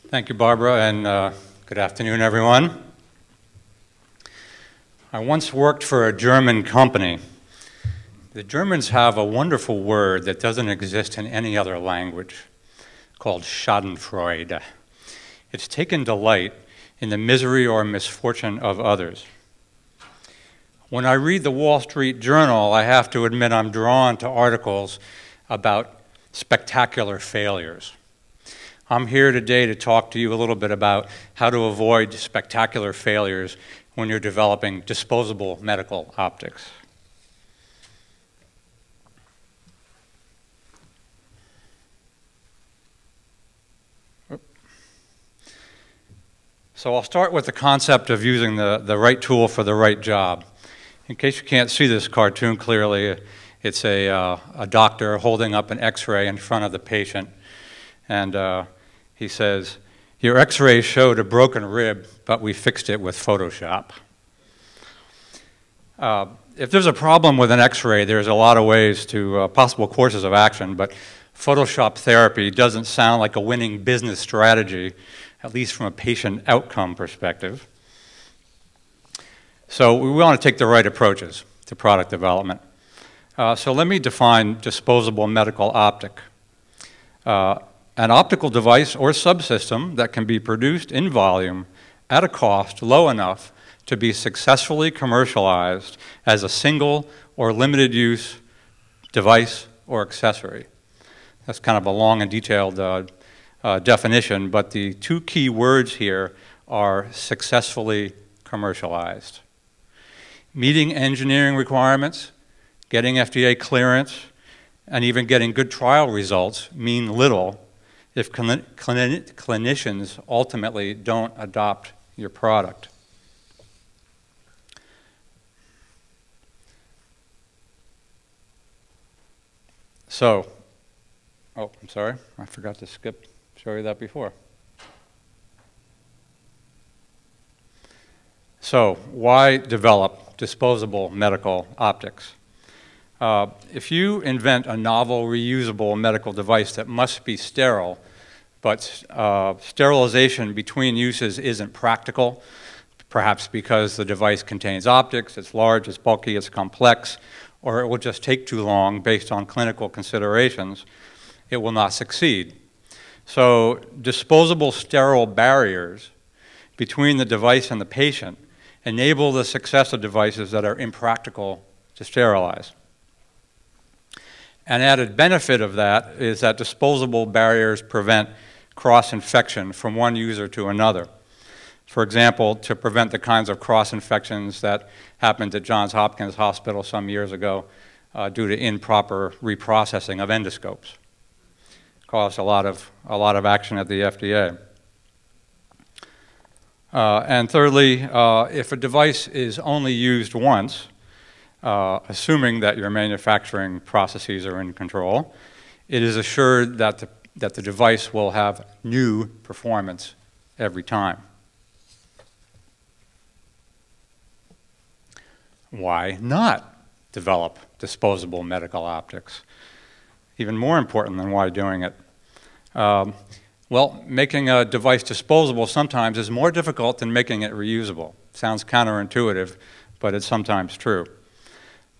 Thank you, Barbara, and good afternoon, everyone. I once worked for a German company. The Germans have a wonderful word that doesn't exist in any other language called Schadenfreude. It's taken delight in the misery or misfortune of others. When I read the Wall Street Journal, I have to admit I'm drawn to articles about spectacular failures. I'm here today to talk to you a little bit about how to avoid spectacular failures when you're developing disposable medical optics. So I'll start with the concept of using the right tool for the right job. In case you can't see this cartoon clearly, it's a doctor holding up an x-ray in front of the patient, and he says, "Your x-ray showed a broken rib, but we fixed it with Photoshop." If there's a problem with an x-ray, there's a lot of ways to possible courses of action, but Photoshop therapy doesn't sound like a winning business strategy, at least from a patient outcome perspective. So we want to take the right approaches to product development. So let me define disposable medical optic. An optical device or subsystem that can be produced in volume at a cost low enough to be successfully commercialized as a single or limited use device or accessory. That's kind of a long and detailed definition, but the two key words here are successfully commercialized. Meeting engineering requirements, getting FDA clearance, and even getting good trial results mean little if clinicians ultimately don't adopt your product. So, oh, I'm sorry, I forgot to show you that before. So, why develop disposable medical optics? If you invent a novel reusable medical device that must be sterile, but sterilization between uses isn't practical, perhaps because the device contains optics, it's large, it's bulky, it's complex, or it will just take too long based on clinical considerations, it will not succeed. So disposable sterile barriers between the device and the patient enable the success of devices that are impractical to sterilize. An added benefit of that is that disposable barriers prevent cross-infection from one user to another. For example, to prevent the kinds of cross-infections that happened at Johns Hopkins Hospital some years ago due to improper reprocessing of endoscopes. Caused a lot of action at the FDA. And thirdly, if a device is only used once, assuming that your manufacturing processes are in control, it is assured that the device will have new performance every time. Why not develop disposable medical optics? Even more important than why doing it. Well, making a device disposable sometimes is more difficult than making it reusable. Sounds counterintuitive, but it's sometimes true.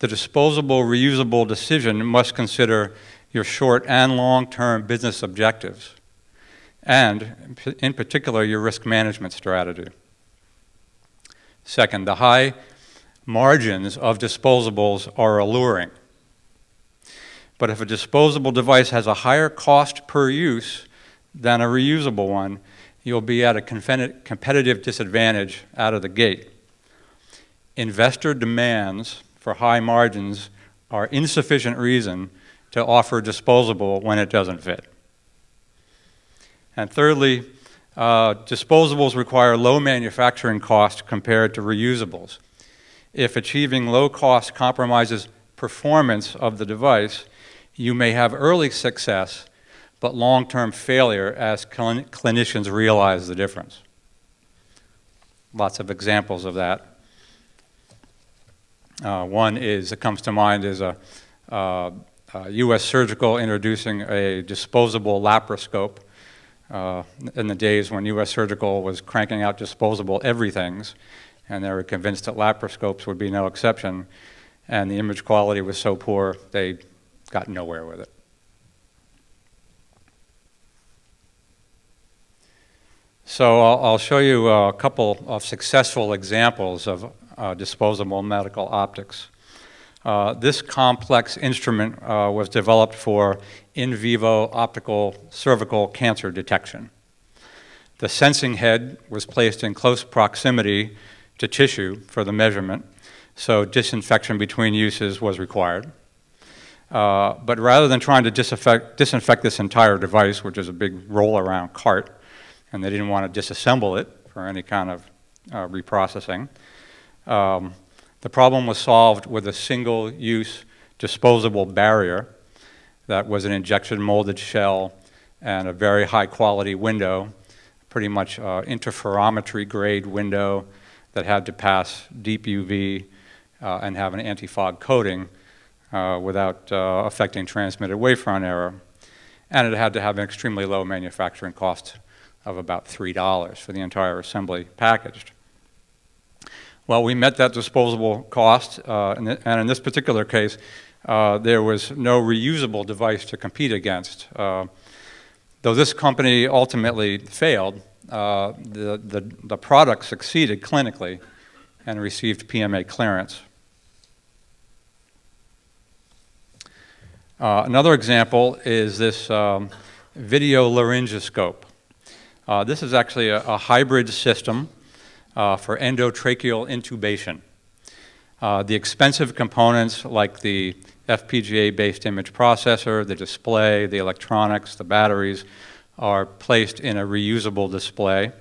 The disposable, reusable decision must consider your short and long-term business objectives, and in particular, your risk management strategy. Second, the high margins of disposables are alluring. But if a disposable device has a higher cost per use than a reusable one, you'll be at a competitive disadvantage out of the gate. Investor demands for high margins are insufficient reason to offer disposable when it doesn't fit. And thirdly, disposables require low manufacturing cost compared to reusables. If achieving low cost compromises performance of the device, you may have early success, but long-term failure as clinicians realize the difference. Lots of examples of that. One that comes to mind is a U.S. Surgical introducing a disposable laparoscope in the days when U.S. Surgical was cranking out disposable everythings, and they were convinced that laparoscopes would be no exception, and the image quality was so poor, they got nowhere with it. So I'll show you a couple of successful examples of disposable medical optics. This complex instrument was developed for in vivo optical cervical cancer detection. The sensing head was placed in close proximity to tissue for the measurement, so disinfection between uses was required. But rather than trying to disinfect this entire device, which is a big roll-around cart, and they didn't want to disassemble it for any kind of reprocessing, the problem was solved with a single-use disposable barrier that was an injection molded shell and a very high-quality window, pretty much interferometry grade window that had to pass deep UV and have an anti-fog coating without affecting transmitted wavefront error. And it had to have an extremely low manufacturing cost of about $3 for the entire assembly packaged. Well, we met that disposable cost, and in this particular case, there was no reusable device to compete against. Though this company ultimately failed, the product succeeded clinically and received PMA clearance. Another example is this video laryngoscope. This is actually a hybrid system for endotracheal intubation. The expensive components like the FPGA-based image processor, the display, the electronics, the batteries are placed in a reusable display.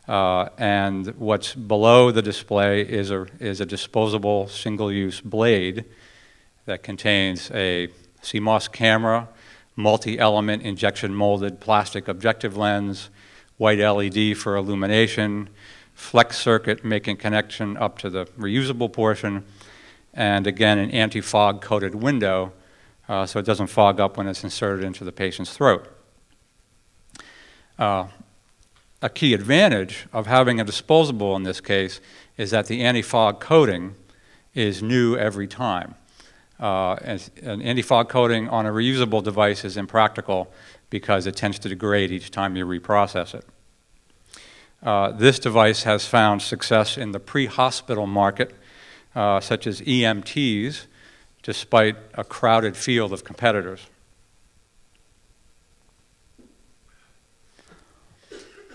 And what's below the display is a disposable single-use blade that contains a CMOS camera, multi-element injection molded plastic objective lens, white LED for illumination, flex circuit making connection up to the reusable portion, and again an anti-fog coated window so it doesn't fog up when it's inserted into the patient's throat. A key advantage of having a disposable in this case is that the anti-fog coating is new every time. An anti-fog coating on a reusable device is impractical because it tends to degrade each time you reprocess it. This device has found success in the pre-hospital market, such as EMTs, despite a crowded field of competitors.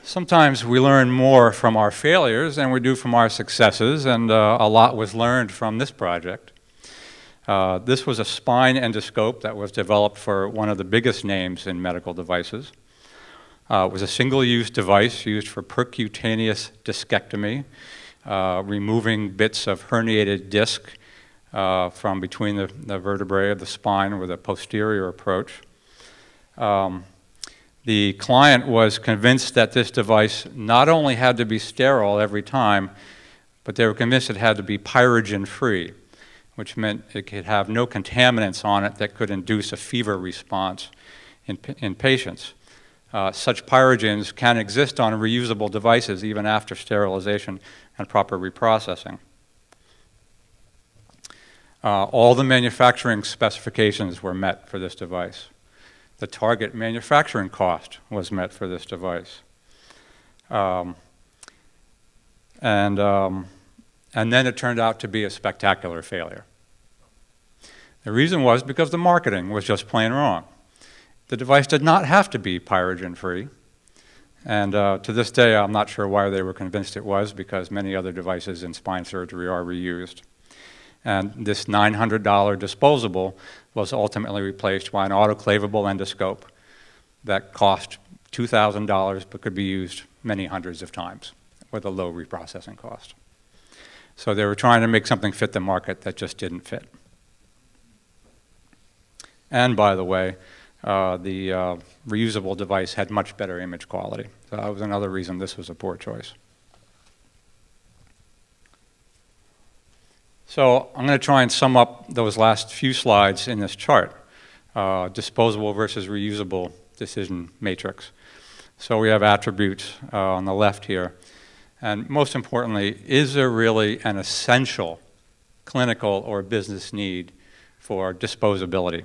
Sometimes we learn more from our failures than we do from our successes, and a lot was learned from this project. This was a spine endoscope that was developed for one of the biggest names in medical devices. It was a single-use device used for percutaneous discectomy, removing bits of herniated disc from between the vertebrae of the spine with a posterior approach. The client was convinced that this device not only had to be sterile every time, but they were convinced it had to be pyrogen-free, which meant it could have no contaminants on it that could induce a fever response in patients. Such pyrogens can exist on reusable devices even after sterilization and proper reprocessing. All the manufacturing specifications were met for this device. The target manufacturing cost was met for this device. And then it turned out to be a spectacular failure. The reason was because the marketing was just plain wrong. The device did not have to be pyrogen-free. And to this day, I'm not sure why they were convinced it was, because many other devices in spine surgery are reused. And this $900 disposable was ultimately replaced by an autoclavable endoscope that cost $2,000 but could be used many hundreds of times with a low reprocessing cost. So they were trying to make something fit the market that just didn't fit. And by the way, the reusable device had much better image quality. So that was another reason this was a poor choice. So I'm going to try and sum up those last few slides in this chart, disposable versus reusable decision matrix. So we have attributes on the left here. And most importantly, is there really an essential clinical or business need for disposability?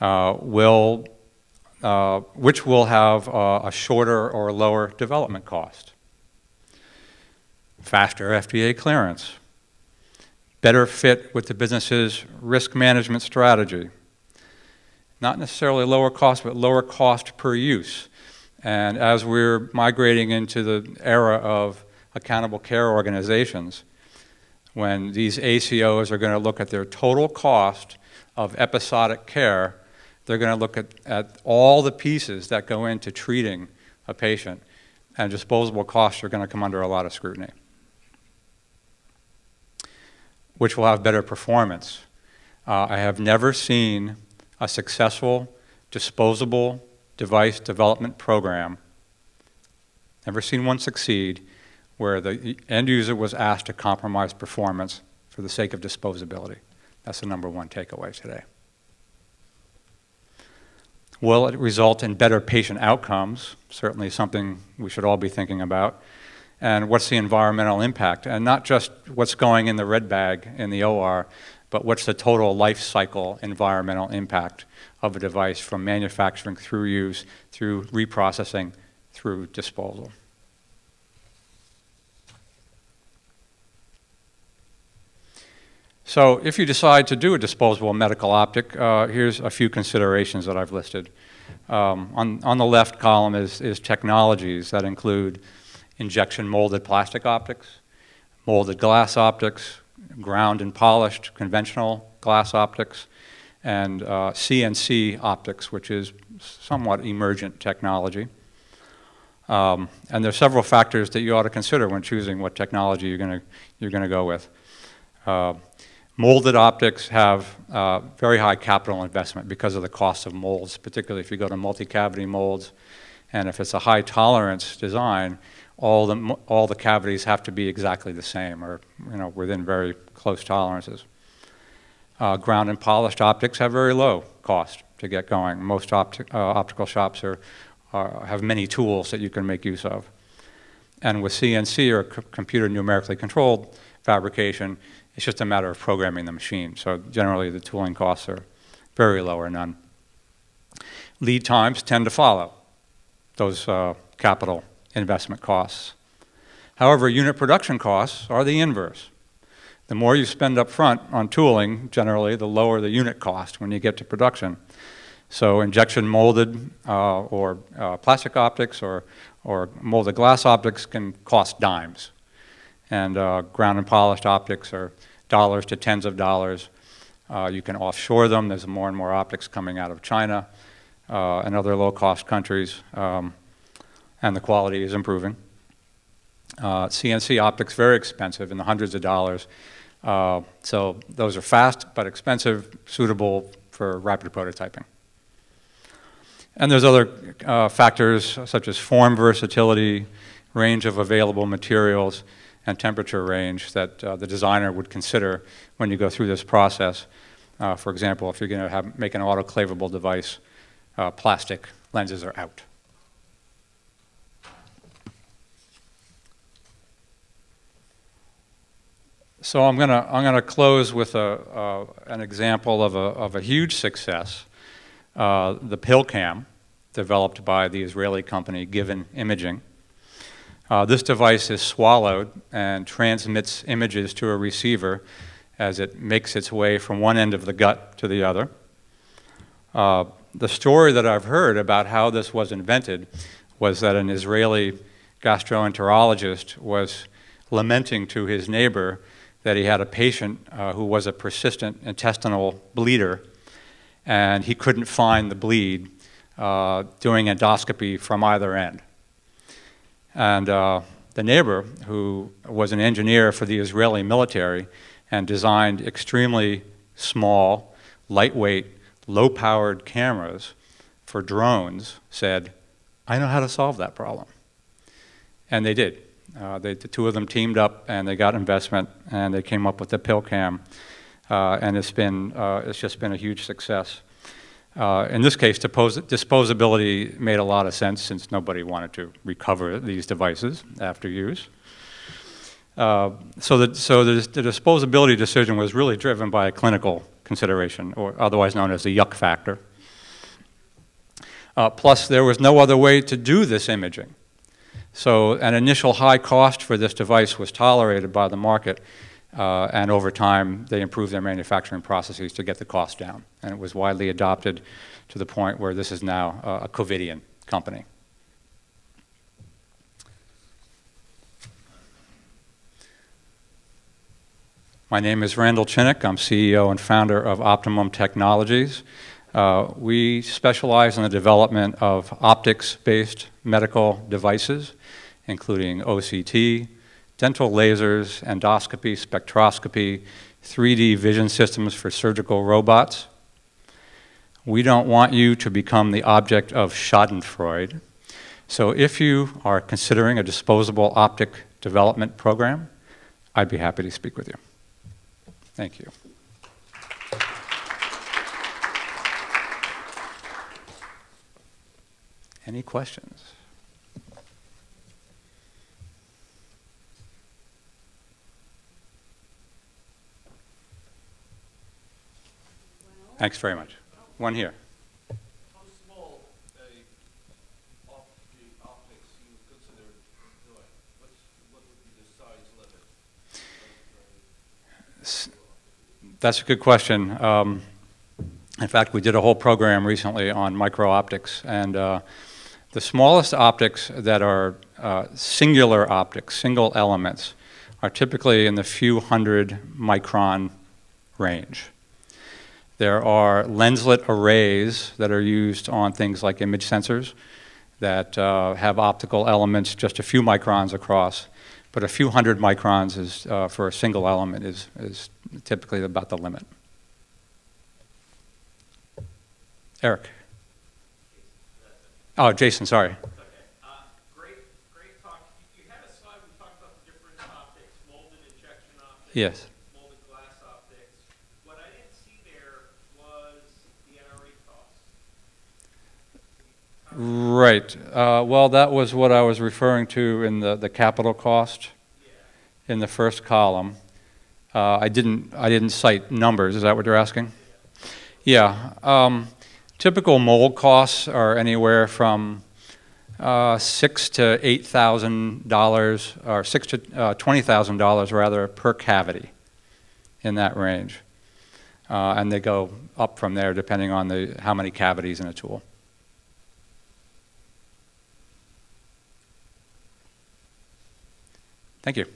Which will have a shorter or lower development cost, faster FDA clearance, better fit with the business's risk management strategy, not necessarily lower cost, but lower cost per use. And as we're migrating into the era of accountable care organizations, when these ACOs are going to look at their total cost of episodic care, they're going to look at all the pieces that go into treating a patient, and disposable costs are going to come under a lot of scrutiny, which will have better performance. I have never seen a successful disposable device development program, never seen one succeed, where the end user was asked to compromise performance for the sake of disposability. That's the #1 takeaway today. Will it result in better patient outcomes? Certainly something we should all be thinking about. And what's the environmental impact? And not just what's going in the red bag in the OR, but what's the total life cycle environmental impact of a device from manufacturing through use, through reprocessing, through disposal. So if you decide to do a disposable medical optic, here's a few considerations that I've listed. On the left column is technologies that include injection molded plastic optics, molded glass optics, ground and polished conventional glass optics, and CNC optics, which is somewhat emergent technology. And there are several factors that you ought to consider when choosing what technology you're going to go with. Molded optics have very high capital investment because of the cost of molds, particularly if you go to multi-cavity molds. And if it's a high tolerance design, all the cavities have to be exactly the same, or within very close tolerances. Ground and polished optics have very low cost to get going. Most optical shops have many tools that you can make use of. And with CNC, or computer numerically controlled fabrication, it's just a matter of programming the machine. So generally the tooling costs are very low or none. Lead times tend to follow those capital investment costs. However, unit production costs are the inverse. The more you spend up front on tooling, generally, the lower the unit cost when you get to production. So injection molded or plastic optics or molded glass optics can cost dimes. And ground and polished optics are dollars to tens of dollars. You can offshore them. There's more and more optics coming out of China and other low-cost countries, and the quality is improving. CNC optics, very expensive, in the hundreds of dollars. So those are fast but expensive, suitable for rapid prototyping. And there's other factors such as form versatility, range of available materials, and temperature range that the designer would consider when you go through this process. For example, if you're going to make an autoclavable device, plastic lenses are out. So I'm gonna close with an example of a huge success, the pill cam, developed by the Israeli company Given Imaging. This device is swallowed and transmits images to a receiver as it makes its way from one end of the gut to the other. The story that I've heard about how this was invented was that an Israeli gastroenterologist was lamenting to his neighbor that he had a patient who was a persistent intestinal bleeder, and he couldn't find the bleed doing endoscopy from either end. And the neighbor, who was an engineer for the Israeli military and designed extremely small, lightweight, low-powered cameras for drones, said, "I know how to solve that problem." And they did. The two of them teamed up, and they got investment, and they came up with the pill cam, and it's just been a huge success. In this case, disposability made a lot of sense since nobody wanted to recover these devices after use. So the disposability decision was really driven by a clinical consideration, or otherwise known as the yuck factor. Plus, there was no other way to do this imaging. So an initial high cost for this device was tolerated by the market, and over time, they improved their manufacturing processes to get the cost down. And it was widely adopted to the point where this is now a Covidian company. My name is Randall Chinnock. I'm CEO and founder of Optimum Technologies. We specialize in the development of optics-based medical devices, including OCT, dental lasers, endoscopy, spectroscopy, 3D vision systems for surgical robots. We don't want you to become the object of schadenfreude. So if you are considering a disposable optic development program, I'd be happy to speak with you. Thank you. Any questions? Thanks very much. One here. How small optics you consider doing? What would be the size limit? That's a good question. In fact, we did a whole program recently on micro-optics, and the smallest optics that are singular optics, single elements, are typically in the few hundred micron range. There are lenslet arrays that are used on things like image sensors that have optical elements just a few microns across, but a few hundred microns is, for a single element is typically about the limit. Eric. Oh, Jason, sorry. Okay. Great talk. You had a slide we talked about the different optics, molded injection optics, Yes. molded glass optics. What I didn't see there was the NRE cost. Right. Well, that was what I was referring to in the capital cost in the first column. I didn't cite numbers. Is that what you're asking? Yeah. Typical mold costs are anywhere from $6,000 to $8,000, or $6,000 to $20,000 rather, per cavity, in that range, and they go up from there depending on how many cavities in a tool. Thank you.